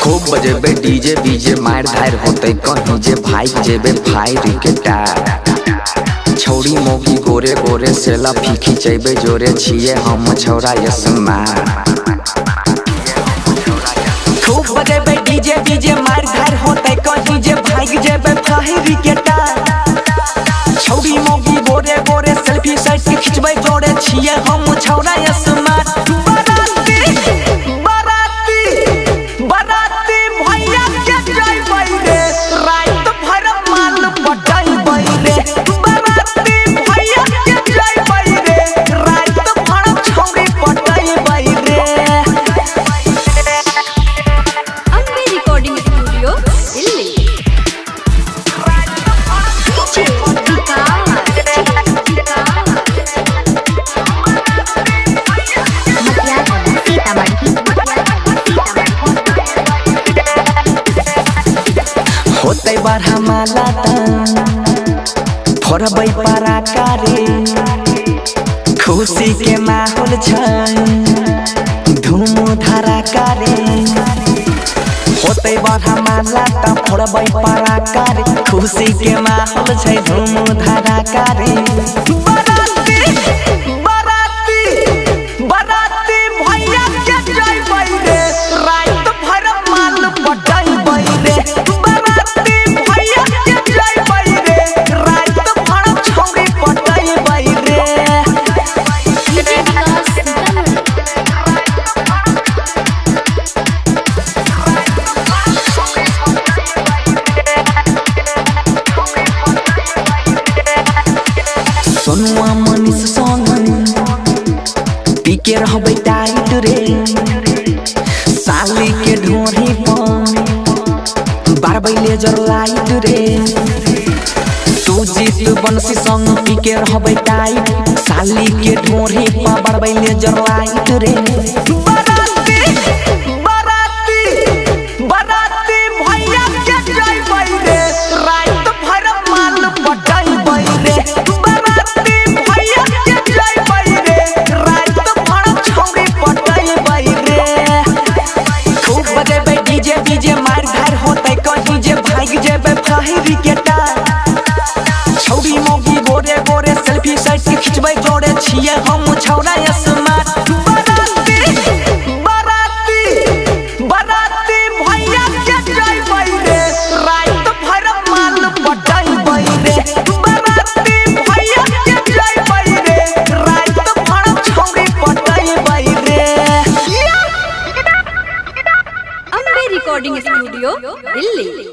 खूब बजेबे डीजे बीजे मार धार होते कहीं जे भाई जेबे फायर के टार छौड़ी मोगी गोरे गोरे सेला फीकी चेबे जोरे छिए हम छौड़ा यसमा खूब बजेबे डीजे बीजे मार धार होते कहीं जे भाई जेबे फायर के टार छौड़ी मोगी गोरे गोरे सेल्फी साइड के खिंचबे जोरे छिए हम छौड़ा यसमा होते बारह माला फोड़बै पराका रे खुशी के माहौल छै धूम धड़ाका रे होते बारह माला फोड़बै पराका रे खुशी के माहौल छै धूम धड़ाका रे सोनुआ मनीष संग पीके रहबै टाइट रे साली के ढोरी पर बारबै लेजर लाइट रे सुजीत बंसी संग पीके रहबै टाइट साली के ढोरी पर बारबै लेजर लाइट रे डीजे मार धार होते कहीं जे भाग जेबे फायर के टार छौड़ी मोगी गोरे गोरे सेल्फी साइड के खिंचबै जोड़े छिए हम छौड़ा यसमा बराती भैया के जइबै रे रात भर माल पटाइबै रे बराती भैया के जइबै रे रात भर छौड़ी पटाइबै रे रिकॉर्डिंग स्टूडियो दिल्ली।